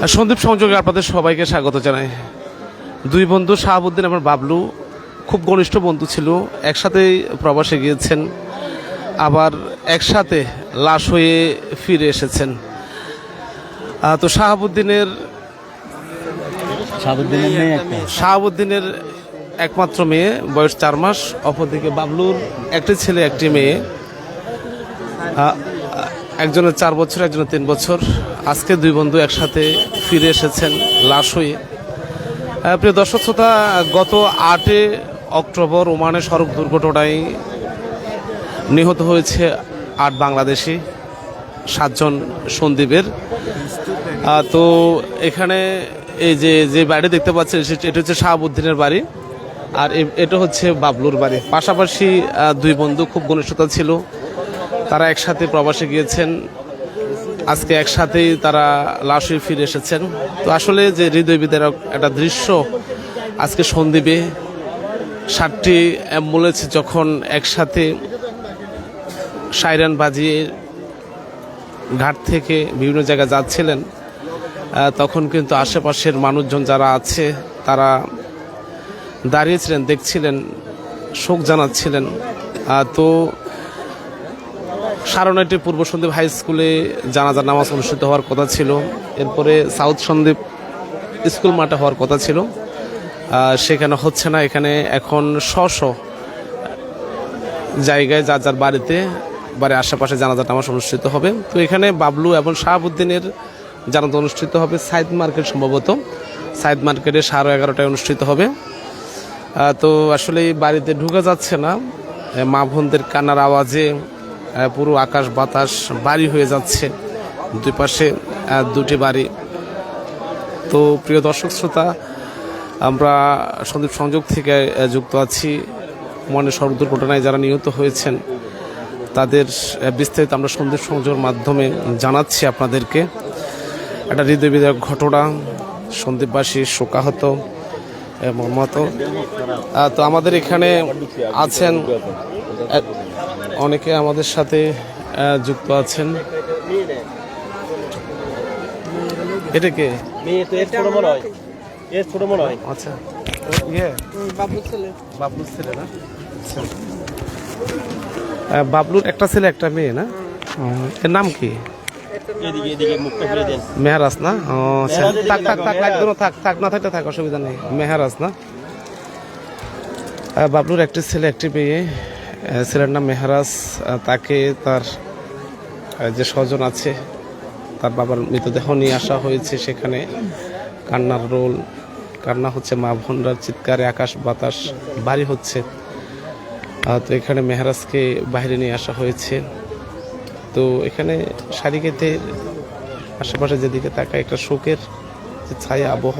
সন্দীপ সংযোগে আপনাদের সবাইকে স্বাগত জানাই। দুই বন্ধু শাহাবুদ্দিন এবং বাবলু খুব ঘনিষ্ঠ বন্ধু ছিল, একসাথেই প্রবাসে গিয়েছেন, আবার একসাথে লাশ হয়ে ফিরে এসেছেন। তো শাহাবুদ্দিনের একমাত্র মেয়ে, বয়স 4 মাস। অপরদিকে বাবলুর একটি ছেলে একটি মেয়ে, একজনের 4 বছর, একজনের 3 বছর। আজকে দুই বন্ধু একসাথে ফিরে এসেছেন লাশ হয়ে। প্রিয় দর্শক শ্রোতা, গত 8 অক্টোবর ওমানে সড়ক দুর্ঘটনায় নিহত হয়েছে 8 বাংলাদেশি, 7 জন সন্দীপের। তো এখানে এই যে বাড়ি দেখতে পাচ্ছেন, এটা হচ্ছে শাহাবুদ্দিনের বাড়ি, আর এটা হচ্ছে বাবলুর বাড়ি। পাশাপাশি দুই বন্ধু খুব ঘনিষ্ঠতা ছিল, তারা একসাথে প্রবাসে গিয়েছেন, আজকে একসাথেই তারা লাশ হয়ে ফিরে এসেছেন। তো আসলে যে হৃদয় বিদারক একটা দৃশ্য আজকে সন্দ্বীপে 7টি অ্যাম্বুলেন্স যখন একসাথে সাইরেন বাজিয়ে ঘাট থেকে বিভিন্ন জায়গায় যাচ্ছিলেন, তখন কিন্তু আশেপাশের মানুষজন যারা আছে তারা দাঁড়িয়েছিলেন, দেখছিলেন, শোক জানাচ্ছিলেন। তো সারনাইটি পূর্ব সন্দ্বীপ হাই স্কুলে জানাজার নামাজ অনুষ্ঠিত হওয়ার কথা ছিল, এরপরে সাউথ সন্দ্বীপ স্কুল মাঠে হওয়ার কথা ছিল, সেখানে হচ্ছে না। এখানে এখন স্ব জায়গায় যার যার বাড়িতে আশেপাশে জানাজার নামাজ অনুষ্ঠিত হবে। তো এখানে বাবলু এবং শাহাবুদ্দিনের জানাজা অনুষ্ঠিত হবে সাইদ মার্কেট, সম্ভবত সাইদ মার্কেটে 11:30টায় অনুষ্ঠিত হবে। তো আসলে বাড়িতে ঢুকা যাচ্ছে না, মা বোনদের কান্নার আওয়াজে পুরো আকাশ বাতাস বাড়ি হয়ে যাচ্ছে, দুই পাশে দুটি বাড়ি। তো প্রিয় দর্শক শ্রোতা, আমরা সন্দীপ সংযোগ থেকে যুক্ত আছি। মনে সড়ক দুর্ঘটনায় যারা নিহত হয়েছেন তাদের বিস্তারিত আমরা সন্দীপ সংযোগের মাধ্যমে জানাচ্ছি আপনাদেরকে। একটা হৃদয় বিদারক ঘটনা, সন্দীপবাসী শোকাহত মর্মাহত। তো আমাদের এখানে আছেন অনেকে, আমাদের সাথে যুক্ত আছেন। এটা কে? আচ্ছা, বাবলুর ছেলে না? বাবলুর একটা ছেলে একটা মেয়ে না? এর নাম কি? মেহরাজ না? থাক না থাকতে থাক, অসুবিধা নেই। মেহরাজ না? বাবলুর একটি ছেলে একটি মেয়ে, ছেলের নাম মেহরাজ। তাকে তার যে স্বজন আছে তার বাবার মৃতদেহ নিয়ে আসা হয়েছে, সেখানে কান্নার রোল, কান্না হচ্ছে, মা বোনরার চিৎকারে আকাশ বাতাস বাড়ি হচ্ছে। তো এখানে মেহরাজকে বাইরে নিয়ে আসা হয়েছে। তো এখানে সারিকেতে আশেপাশে যেদিকে তাকায় একটা শোকের যে ছায়া আবহ।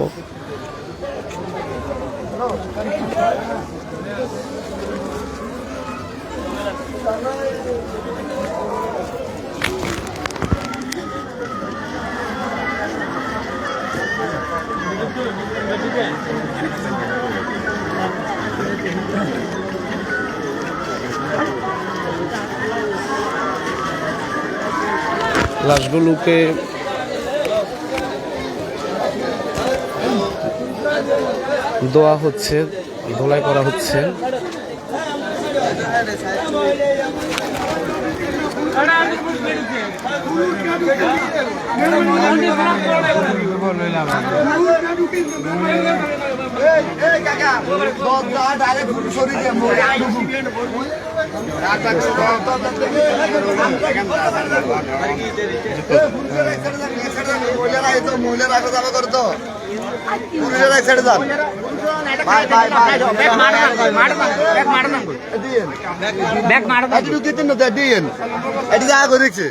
লাশগুলোকে ধোয়া হচ্ছে, ধোলাই করা হচ্ছে। দেখছে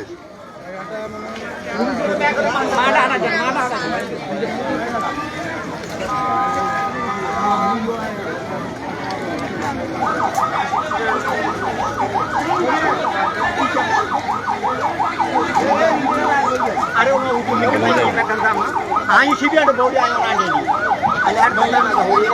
Ayo sih dia ada bau dia yang ada ini. Lihat bau yang ada bau ini.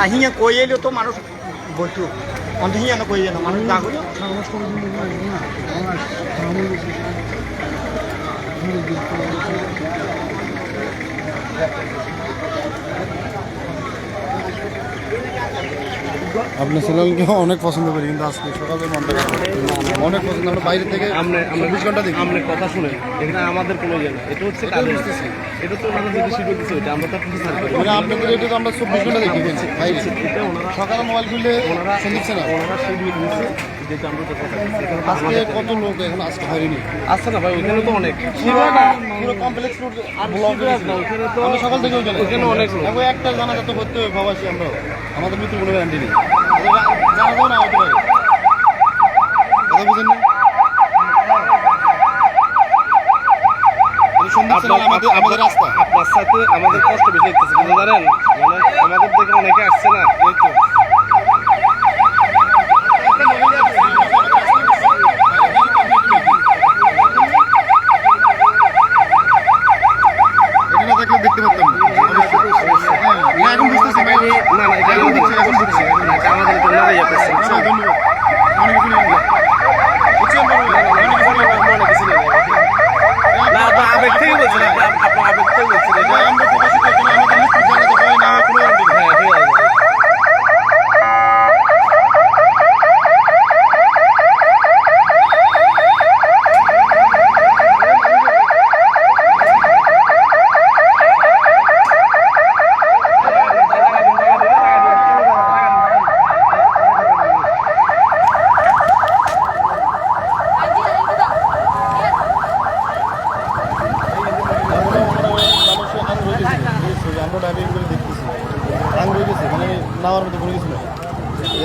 আর হিয়া কই এলো তো মানুষ বলতো অন্ত হিয়া না কই এলো মানুষ যা করলো আপনি সোলালকে অনেক পছন্দ করি কিন্তু আজকে সকালে মনটা খারাপ। অনেক পছন্দ, আমরা বাইরে থেকে আমরা 24 ঘন্টা দেখি। আমরা কথা শুনে এখানে আমাদের কোনো ইয়ে না, এটা হচ্ছে কাজে বুঝতেছি। এটা তো ওনারা যদি শিডিউল দিচ্ছে ওইটা আমরা তো কিছু সার্চ করি মানে আপনাদের এটা তো আমরা 24 ঘন্টা দেখি বলছি বাইরে। এটা ওনারা সকালে মোবাইল খুললে শুনছে না। ওনারা শিডিউল দিচ্ছে যেটা আমরা তো কথা দিচ্ছি এখানে তো আজকে আমাদের কত লোক এখন আজকে হয়নি। আসছে না ভাই, ওইখানে তো অনেক পুরো কমপ্লেক্স রোড আর ব্লক শিবির না, ওইখানে তো আমরা সকাল থেকে ওইখানে অনেক লোক। এখন একটা জানাজা তো করতে হবে ভাবাসি আমরা, আমাদের মৃত্যুর কোনো গ্যারান্টি নেই। জানাজাও না হতে পারে, কথা বুঝেন না? সন্দীপ আমাদের রাস্তা আপনার সাথে আমাদের কষ্ট বেশি হচ্ছে কিন্তু জানেন, মানে আমাদের থেকে অনেকে আসছে না, এই তো এটা না থাকলে দেখতে পারতাম না। হ্যাঁ, না, এখন বুঝতেছি ভাই। না না, এটা এখন আমাদের বুঝছি, এখন বুঝছি। এটা আমাদের জন্য ইয়ে করছে। আচ্ছা, ধন্যবাদ। অনেক কিছু নিয়ে নিলাম। বুঝছেন বড় ভাই? অনেক কিছু নিয়ে নিলাম। মনে কিছু নেই। না, আপনার আবেগ থেকে বলছেন, আপনার আবেগ থেকে বলছেন এটা। এটা আমরা প্রকাশিত এখানে আমাদের মৃত্যুর জানাজা হয় না, কোনো গ্যারান্টি নেই। হ্যাঁ, ঠিক আছে। মানুষের আং রয়ে গেছে, বুঝছো? আমরা ড্রাইভিং করে দেখতেছি আং রয়ে গেছে, মানে নেওয়ার মতো কোনো কিছু নেই।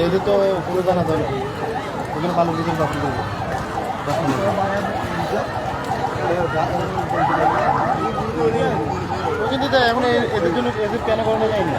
এদের তো পুরো জানা যায় না, ওখানে ভালো কিছু দাফন করবো। কিন্তু এখন এদের জন্য এদের কেন করানো যায় না?